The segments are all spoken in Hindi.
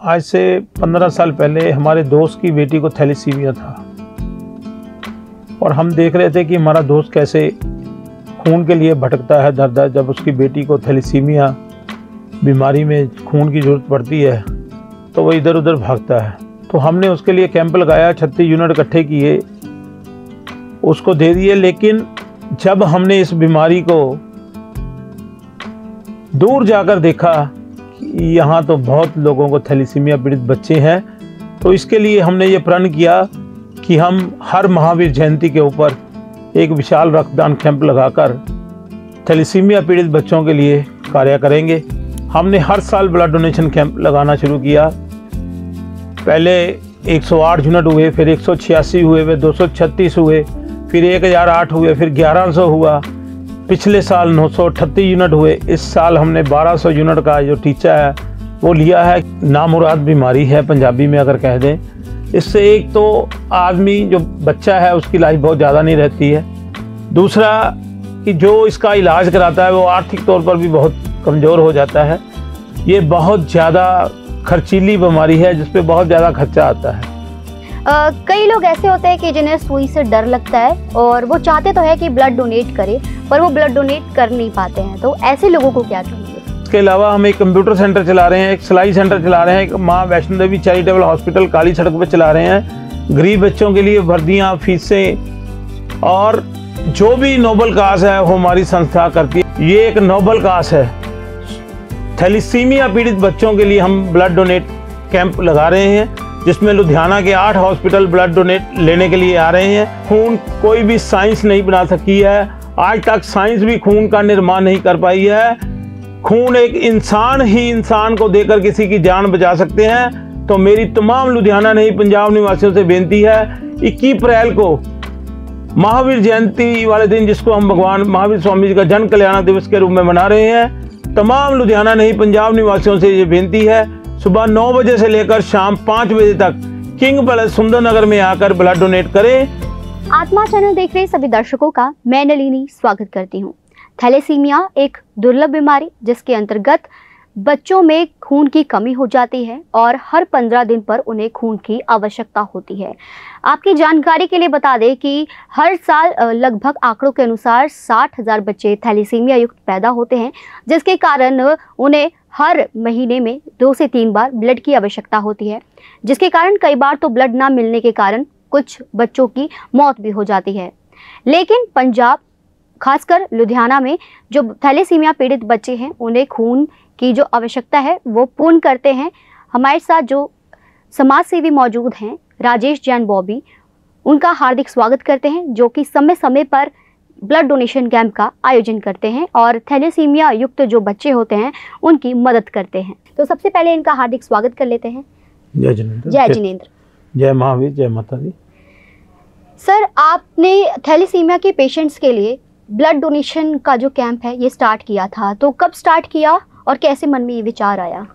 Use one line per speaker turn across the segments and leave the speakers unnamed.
आज से 15 साल पहले हमारे दोस्त की बेटी को थैलेसीमिया था और हम देख रहे थे कि हमारा दोस्त कैसे खून के लिए भटकता है दर दर। जब उसकी बेटी को थैलेसीमिया बीमारी में खून की ज़रूरत पड़ती है तो वो इधर उधर भागता है। तो हमने उसके लिए कैंप लगाया, 36 यूनिट इकट्ठे किए, उसको दे दिए। लेकिन जब हमने इस बीमारी को दूर जाकर देखा कि यहाँ तो बहुत लोगों को थैलेसीमिया पीड़ित बच्चे हैं, तो इसके लिए हमने ये प्रण किया कि हम हर महावीर जयंती के ऊपर एक विशाल रक्तदान कैंप लगाकर थैलेसीमिया पीड़ित बच्चों के लिए कार्य करेंगे। हमने हर साल ब्लड डोनेशन कैंप लगाना शुरू किया। पहले 108 यूनिट हुए, फिर 186 हुए, फिर 236 हुए, फिर 1008 हुए, फिर 1100 हुआ। पिछले साल 938 यूनिट हुए। इस साल हमने 1200 यूनिट का जो टीचा है वो लिया है। नामुराद बीमारी है पंजाबी में अगर कह दें। इससे एक तो आदमी जो बच्चा है उसकी लाइफ बहुत ज़्यादा नहीं रहती है, दूसरा कि जो इसका इलाज कराता है वो आर्थिक तौर पर भी बहुत कमज़ोर हो जाता है। ये बहुत ज़्यादा खर्चीली बीमारी है जिस पे बहुत ज़्यादा खर्चा आता है।
कई लोग ऐसे होते हैं कि जिन्हें सुई से डर लगता है और वो चाहते तो है कि ब्लड डोनेट करें, पर वो ब्लड डोनेट कर नहीं पाते हैं, तो ऐसे लोगों को क्या चाहिए?
इसके अलावा हम एक कंप्यूटर सेंटर चला रहे हैं, एक सिलाई सेंटर चला रहे हैं, एक माँ वैष्णो देवी चैरिटेबल हॉस्पिटल काली सड़क पर चला रहे हैं। गरीब बच्चों के लिए वर्दियाँ, फीसें और जो भी नोबल काज है वो हमारी संस्था करती है। ये एक नोबल काज है। थैलेसीमिया पीड़ित बच्चों के लिए हम ब्लड डोनेट कैंप लगा रहे हैं, जिसमें लुधियाना के 8 हॉस्पिटल ब्लड डोनेट लेने के लिए आ रहे हैं। खून कोई भी साइंस नहीं बना सकी है, आज तक साइंस भी खून का निर्माण नहीं कर पाई है। खून एक इंसान ही इंसान को देकर किसी की जान बचा सकते हैं। तो मेरी तमाम लुधियाना नहीं पंजाब निवासियों से बेनती है, 21 अप्रैल को महावीर जयंती वाले दिन, जिसको हम भगवान महावीर स्वामी जी का जन कल्याण दिवस के रूप में मना रहे हैं, तमाम लुधियाना नहीं पंजाब निवासियों से ये बेनती है, सुबह 9 बजे से लेकर शाम 5 बजे तक किंग पैलेस सुंदर नगर में आकर ब्लड डोनेट करें।
आत्मा चैनल देख रहे सभी दर्शकों का मैं नलिनी स्वागत करती हूँ। थैलेसीमिया एक दुर्लभ बीमारी जिसके अंतर्गत बच्चों में खून की कमी हो जाती है और हर 15 दिन पर उन्हें खून की आवश्यकता होती है। आपकी जानकारी के लिए बता दें कि हर साल लगभग आंकड़ों के अनुसार 60,000 बच्चे थैलेसीमिया युक्त पैदा होते हैं, जिसके कारण उन्हें हर महीने में 2 से 3 बार ब्लड की आवश्यकता होती है, जिसके कारण कई बार तो ब्लड ना मिलने के कारण कुछ बच्चों की मौत भी हो जाती है। लेकिन पंजाब, खासकर लुधियाना में जो थैलेसीमिया पीड़ित बच्चे हैं उन्हें खून की जो आवश्यकता है वो पूर्ण करते हैं। हमारे साथ जो समाज सेवी मौजूद हैं, राजेश जैन बॉबी, उनका हार्दिक स्वागत करते हैं, जो कि समय समय पर ब्लड डोनेशन कैंप का आयोजन करते हैं और थैलेसीमिया युक्त जो बच्चे होते हैं उनकी मदद करते हैं। तो सबसे पहले इनका हार्दिक स्वागत कर लेते हैं।
जय जिनेंद्र।
जय जिनेंद्र।
जय महावीर, जय माता दी।
सर, आपने थैलेसीमिया के पेशेंट्स के लिए ब्लड डोनेशन का जो कैंप है ये स्टार्ट किया था, तो कब स्टार्ट किया और कैसे मन में ये विचार आया?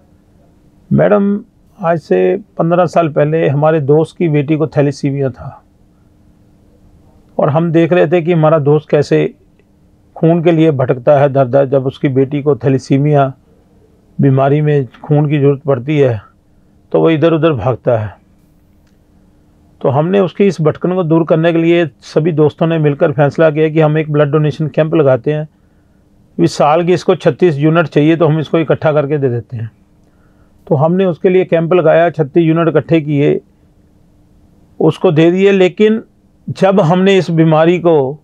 मैडम, आज से 15 साल पहले हमारे दोस्त की बेटी को थैलेसीमिया था और हम देख रहे थे कि हमारा दोस्त कैसे खून के लिए भटकता है दर दर। जब उसकी बेटी को थैलेसीमिया बीमारी में खून की ज़रूरत पड़ती है तो वो इधर उधर भागता है। तो हमने उसकी इस भटकन को दूर करने के लिए सभी दोस्तों ने मिलकर फैसला किया कि हम एक ब्लड डोनेशन कैंप लगाते हैं। इस साल की इसको 36 यूनिट चाहिए तो हम इसको इकट्ठा करके दे देते हैं। तो हमने उसके लिए कैंप लगाया, 36 यूनिट इकट्ठे किए, उसको दे दिए। लेकिन जब हमने इस बीमारी को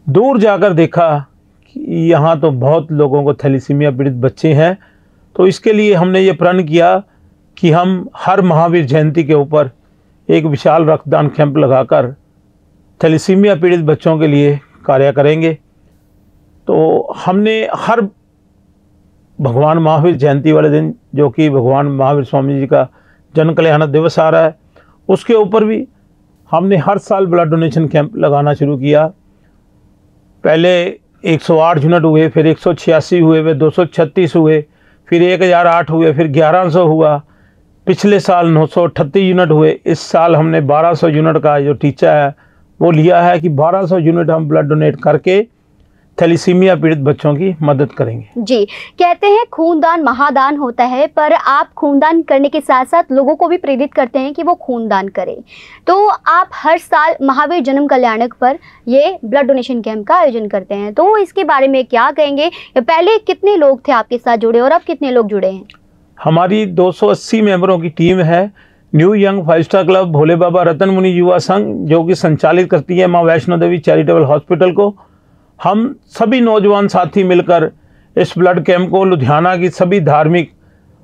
दूर जाकर देखा कि यहाँ तो बहुत लोगों को थैलेसीमिया पीड़ित बच्चे हैं, तो इसके लिए हमने ये प्रण किया कि हम हर महावीर जयंती के ऊपर एक विशाल रक्तदान कैंप लगाकर थैलेसीमिया पीड़ित बच्चों के लिए कार्य करेंगे। तो हमने हर भगवान महावीर जयंती वाले दिन, जो कि भगवान महावीर स्वामी जी का जन कल्याण दिवस आ रहा है, उसके ऊपर भी हमने हर साल ब्लड डोनेशन कैंप लगाना शुरू किया। पहले 108 यूनिट हुए, फिर 186 हुए, फिर 236 हुए, फिर 1008 हुए, फिर 1100 हुआ। पिछले साल 938 यूनिट हुए। इस साल हमने 1200 यूनिट का जो टीचा है वो लिया है कि 1200 यूनिट हम ब्लड डोनेट करके थैलीसीमिया पीड़ित बच्चों की मदद करेंगे।
जी, कहते हैं खूनदान महादान होता है, पर आप खूनदान करने के साथ साथ लोगों को भी प्रेरित करते हैं कि वो खूनदान करें। तो आप हर साल महावीर जन्म कल्याणक पर ये ब्लड डोनेशन कैंप का आयोजन करते हैं, तो इसके बारे में क्या कहेंगे? पहले कितने लोग थे आपके साथ जुड़े और अब कितने लोग जुड़े हैं?
हमारी 280 मेंबरों की टीम है। न्यू यंग 5 स्टार क्लब, भोले बाबा रतन मुनि युवा संघ, जो कि संचालित करती है माँ वैष्णो देवी चैरिटेबल हॉस्पिटल को। हम सभी नौजवान साथी मिलकर इस ब्लड कैंप को लुधियाना की सभी धार्मिक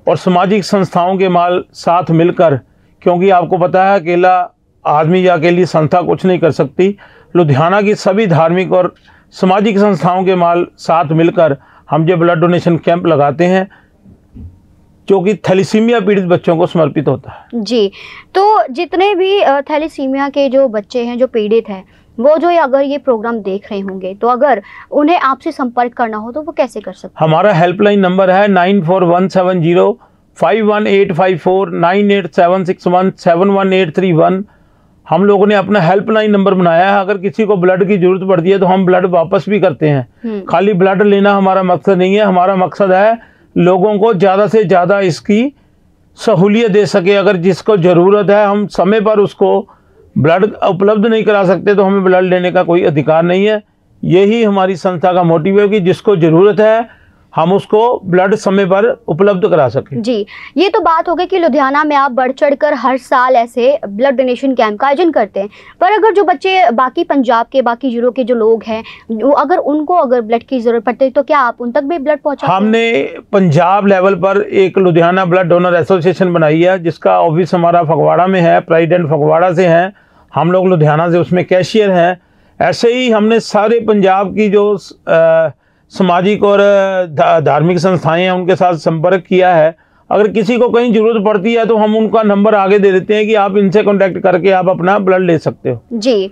और सामाजिक संस्थाओं के साथ मिलकर, क्योंकि आपको पता है अकेला आदमी या अकेली संस्था कुछ नहीं कर सकती, लुधियाना की सभी धार्मिक और सामाजिक संस्थाओं के साथ मिलकर हम ये ब्लड डोनेशन कैंप लगाते हैं, जो कि थैलीसीमिया पीड़ित बच्चों को समर्पित होता है।
जी, तो जितने भी थैलीसीमिया के जो बच्चे हैं, जो पीड़ित हैं, वो जो अगर ये प्रोग्राम देख रहे होंगे, तो अगर उन्हें आपसे संपर्क करना हो तो वो कैसे कर सकते हैं?
हमारा हेल्पलाइन नंबर है 9417051854, 9876171831। हम लोगों ने अपना हेल्पलाइन नंबर बनाया है। अगर किसी को ब्लड की जरूरत पड़ती है तो हम ब्लड वापस भी करते हैं। खाली ब्लड लेना हमारा मकसद नहीं है। हमारा मकसद है लोगों को ज़्यादा से ज़्यादा इसकी सहूलियत दे सके। अगर जिसको ज़रूरत है, हम समय पर उसको ब्लड उपलब्ध नहीं करा सकते, तो हमें ब्लड लेने का कोई अधिकार नहीं है। यही हमारी संस्था का मोटिव है कि जिसको ज़रूरत है हम उसको ब्लड समय पर उपलब्ध करा सकें।
जी, ये तो बात हो गई कि लुधियाना में आप बढ़ चढ़कर हर साल ऐसे ब्लड डोनेशन कैंप का आयोजन करते हैं, पर अगर जो बच्चे बाकी पंजाब के, बाकी जिलों के जो लोग हैं, अगर उनको अगर ब्लड की ज़रूरत पड़ती है तो क्या आप उन तक भी ब्लड पहुँचाते हैं?
हमने पंजाब लेवल पर एक लुधियाना ब्लड डोनर एसोसिएशन बनाई है, जिसका ऑफिस हमारा फगवाड़ा में है। प्रेसिडेंट फगवाड़ा से हैं, हम लोग लुधियाना से उसमें कैशियर हैं। ऐसे ही हमने सारे पंजाब की जो सामाजिक और धार्मिक संस्थाएं हैं उनके साथ संपर्क किया है। अगर किसी को कहीं ज़रूरत पड़ती है तो हम उनका नंबर आगे दे देते हैं कि आप इनसे कांटेक्ट करके आप अपना ब्लड ले सकते हो।
जी,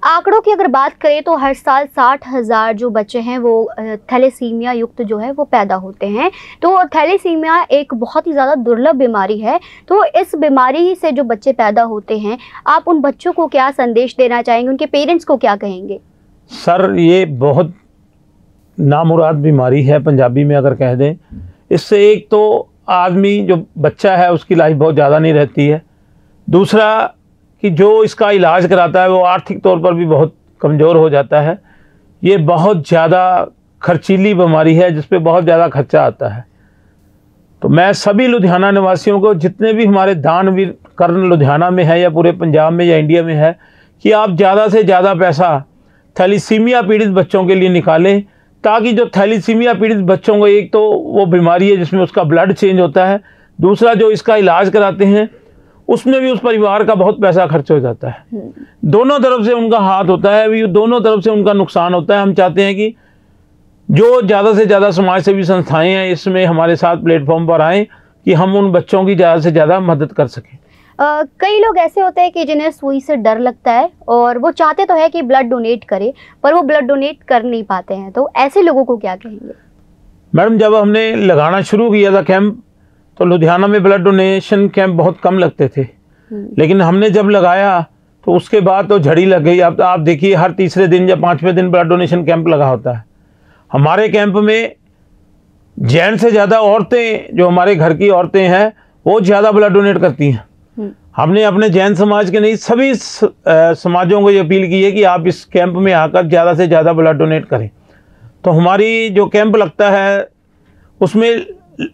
आंकड़ों की अगर बात करें तो हर साल 60,000 जो बच्चे हैं वो थैलेसीमिया युक्त जो है वो पैदा होते हैं। तो थैलेसीमिया एक बहुत ही ज़्यादा दुर्लभ बीमारी है। तो इस बीमारी से जो बच्चे पैदा होते हैं, आप उन बच्चों को क्या संदेश देना चाहेंगे? उनके पेरेंट्स को क्या कहेंगे?
सर, ये बहुत नामुराद बीमारी है, पंजाबी में अगर कह दें। इससे एक तो आदमी जो बच्चा है उसकी लाइफ बहुत ज़्यादा नहीं रहती है। दूसरा कि जो इसका इलाज कराता है वो आर्थिक तौर पर भी बहुत कमज़ोर हो जाता है। ये बहुत ज़्यादा खर्चीली बीमारी है जिस पे बहुत ज़्यादा खर्चा आता है। तो मैं सभी लुधियाना निवासियों को, जितने भी हमारे दानवीर कर्ण लुधियाना में है या पूरे पंजाब में या इंडिया में है, कि आप ज़्यादा से ज़्यादा पैसा थैलीसीमिया पीड़ित बच्चों के लिए निकालें, ताकि जो थैलीसीमिया पीड़ित बच्चों को, एक तो वो बीमारी है जिसमें उसका ब्लड चेंज होता है, दूसरा जो इसका इलाज कराते हैं उसमें भी उस परिवार का बहुत पैसा खर्च हो जाता है। दोनों तरफ से उनका हाथ होता है, दोनों तरफ से उनका नुकसान होता है। हम चाहते हैं कि जो ज़्यादा से ज़्यादा समाज सेवी संस्थाएं हैं इसमें हमारे साथ प्लेटफॉर्म पर आएँ कि हम उन बच्चों की ज़्यादा से ज़्यादा मदद कर सकें।
कई लोग ऐसे होते हैं कि जिन्हें सुई से डर लगता है और वो चाहते तो है कि ब्लड डोनेट करे, पर वो ब्लड डोनेट कर नहीं पाते हैं, तो ऐसे लोगों को क्या कहेंगे?
मैडम, जब हमने लगाना शुरू किया था कैंप, तो लुधियाना में ब्लड डोनेशन कैंप बहुत कम लगते थे, लेकिन हमने जब लगाया तो उसके बाद तो झड़ी लग गई। अब आप देखिए, हर तीसरे दिन या 5वें दिन ब्लड डोनेशन कैंप लगा होता है। हमारे कैंप में जेंट्स से ज़्यादा औरतें, जो हमारे घर की औरतें हैं, वो ज़्यादा ब्लड डोनेट करती हैं। हमने अपने जैन समाज के नहीं, सभी समाजों को ये अपील की है कि आप इस कैंप में आकर ज़्यादा से ज़्यादा ब्लड डोनेट करें। तो हमारी जो कैंप लगता है उसमें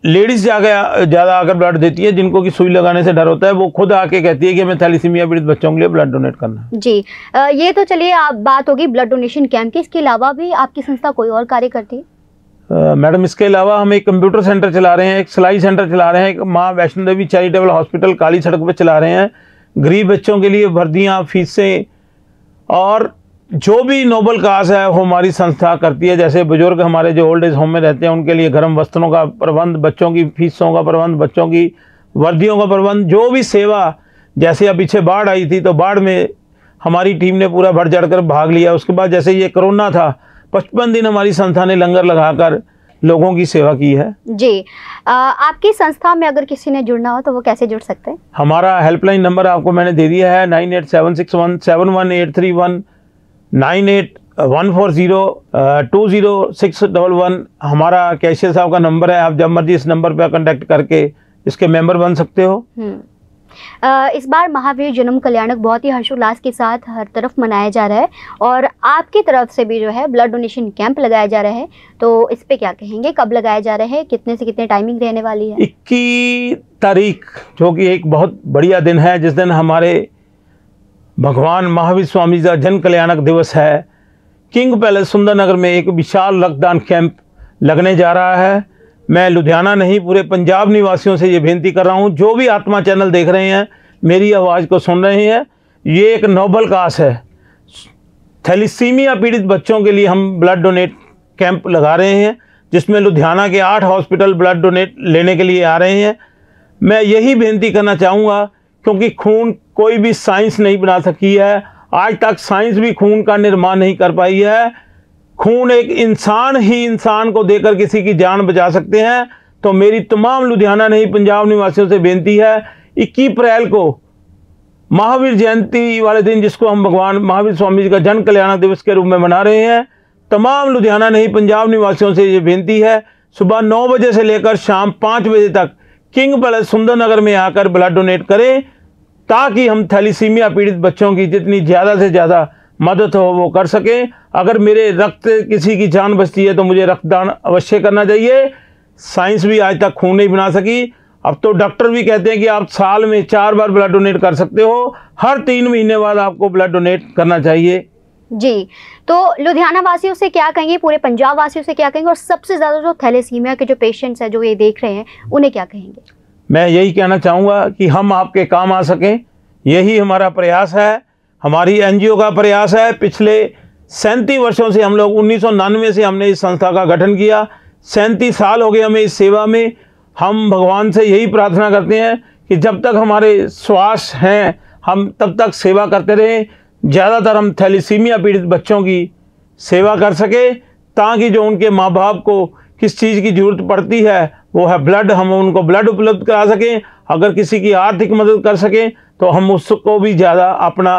लेडीज़ ज़्यादा आकर ब्लड देती है, जिनको कि सुई लगाने से डर होता है। वो खुद आके कहती है कि हमें थैलीसीमिया पीड़ित बच्चों के लिए ब्लड डोनेट करना है।
जी, ये तो चलिए आप बात होगी ब्लड डोनेशन कैंप की। इसके अलावा भी आपकी संस्था कोई और कार्य करती है?
मैडम, इसके अलावा हम एक कंप्यूटर सेंटर चला रहे हैं, एक सिलाई सेंटर चला रहे हैं, एक माँ वैष्णो देवी चैरिटेबल हॉस्पिटल काली सड़क पर चला रहे हैं। गरीब बच्चों के लिए वर्दियाँ, फीसें और जो भी नोबल काज है वो हमारी संस्था करती है। जैसे बुजुर्ग हमारे जो ओल्ड एज होम में रहते हैं उनके लिए गर्म वस्त्रों का प्रबंध, बच्चों की फीसों का प्रबंध, बच्चों की वर्दियों का प्रबंध, जो भी सेवा। जैसे अब पीछे बाढ़ आई थी तो बाढ़ में हमारी टीम ने पूरा बढ़ चढ़ कर भाग लिया। उसके बाद जैसे ये कोरोना था, 55 दिन हमारी संस्था ने लंगर लगाकर लोगों की सेवा की है। जी,
आपकी संस्था में अगर किसी ने जुड़ना हो तो वो कैसे जुड़ सकते हैं?
हमारा हेल्पलाइन नंबर आपको मैंने दे दिया है, 9876171831, 14020611 हमारा कैशियर साहब का नंबर है। आप जब मर्जी इस नंबर पर कांटेक्ट करके इसके मेंबर बन सकते हो।
इस बार महावीर जन्म कल्याणक बहुत ही हर्षोल्लास के साथ हर तरफ मनाया जा रहा है और आपकी तरफ से भी जो है ब्लड डोनेशन कैंप लगाया जा रहा है, तो इस पे क्या कहेंगे? कब लगाया जा रहा है, कितने से कितने टाइमिंग रहने वाली है?
21 तारीख जो कि एक बहुत बढ़िया दिन है, जिस दिन हमारे भगवान महावीर स्वामी जी का जन कल्याणक दिवस है। किंग पैलेस सुंदरनगर में एक विशाल रक्तदान कैंप लगने जा रहा है। मैं लुधियाना नहीं पूरे पंजाब निवासियों से ये बेनती कर रहा हूँ, जो भी आत्मा चैनल देख रहे हैं, मेरी आवाज़ को सुन रहे हैं, ये एक नोबल काज है। थैलीसीमिया पीड़ित बच्चों के लिए हम ब्लड डोनेट कैंप लगा रहे हैं, जिसमें लुधियाना के 8 हॉस्पिटल ब्लड डोनेट लेने के लिए आ रहे हैं। मैं यही बेनती करना चाहूँगा, क्योंकि खून कोई भी साइंस नहीं बना सकी है, आज तक साइंस भी खून का निर्माण नहीं कर पाई है। खून एक इंसान ही इंसान को देकर किसी की जान बचा सकते हैं। तो मेरी तमाम लुधियाना नहीं पंजाब निवासियों से बेनती है, 21 अप्रैल को महावीर जयंती वाले दिन, जिसको हम भगवान महावीर स्वामी जी का जन कल्याण दिवस के रूप में मना रहे हैं, तमाम लुधियाना नहीं पंजाब निवासियों से ये बेनती है, सुबह 9 बजे से लेकर शाम 5 बजे तक किंग पैलेस सुंदरनगर में आकर ब्लड डोनेट करें, ताकि हम थैलीसीमिया पीड़ित बच्चों की जितनी ज़्यादा से ज़्यादा मदद हो वो कर सकें। अगर मेरे रक्त किसी की जान बचती है तो मुझे रक्तदान अवश्य करना चाहिए। साइंस भी आज तक खून नहीं बना सकी। अब तो डॉक्टर भी कहते हैं कि आप साल में 4 बार ब्लड डोनेट कर सकते हो, हर 3 महीने बाद आपको ब्लड डोनेट करना चाहिए।
जी, तो लुधियाना वासियों से क्या कहेंगे, पूरे पंजाब वासियों से क्या कहेंगे, और सबसे ज़्यादा जो थैलेसीमिया के जो पेशेंट्स हैं जो ये देख रहे हैं, उन्हें क्या कहेंगे?
मैं यही कहना चाहूँगा कि हम आपके काम आ सकें, यही हमारा प्रयास है, हमारी एनजीओ का प्रयास है। पिछले 37 वर्षों से हम लोग 1999 से हमने इस संस्था का गठन किया, 37 साल हो गए हमें इस सेवा में। हम भगवान से यही प्रार्थना करते हैं कि जब तक हमारे श्वास हैं हम तब तक सेवा करते रहें, ज़्यादातर हम थैलीसीमिया पीड़ित बच्चों की सेवा कर सके, ताकि जो उनके माँ बाप को किस चीज़ की ज़रूरत पड़ती है वो है ब्लड, हम उनको ब्लड उपलब्ध करा सकें। अगर किसी की आर्थिक मदद कर सकें तो हम उसको भी ज़्यादा अपने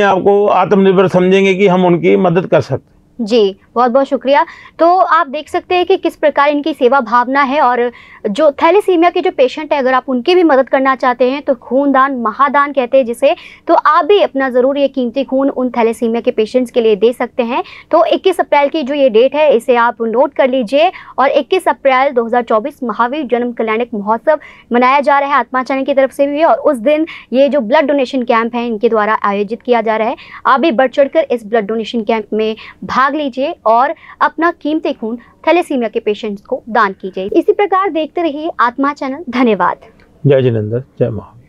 आप को आत्मनिर्भर समझेंगे कि हम उनकी मदद कर सकते हैं।
जी, बहुत बहुत शुक्रिया। तो आप देख सकते हैं कि किस प्रकार इनकी सेवा भावना है, और जो थैलेसीमिया के जो पेशेंट है, अगर आप उनकी भी मदद करना चाहते हैं तो खूनदान महादान कहते हैं जिसे, तो आप भी अपना ज़रूर ये कीमती खून उन थैलेसीमिया के पेशेंट्स के लिए दे सकते हैं। तो 21 अप्रैल की जो ये डेट है इसे आप नोट कर लीजिए, और 21 अप्रैल 2024 महावीर जन्म कल्याणक महोत्सव मनाया जा रहा है आत्मा चैनल की तरफ से भी, और उस दिन ये जो ब्लड डोनेशन कैंप है इनके द्वारा आयोजित किया जा रहा है। आप भी बढ़ चढ़ कर इस ब्लड डोनेशन कैंप में भाग लीजिए और अपना कीमती खून थैलेसीमिया के पेशेंट्स को दान कीजिए। इसी प्रकार देखते रहिए आत्मा चैनल। धन्यवाद।
जय जिनेंद्र, जय महावीर।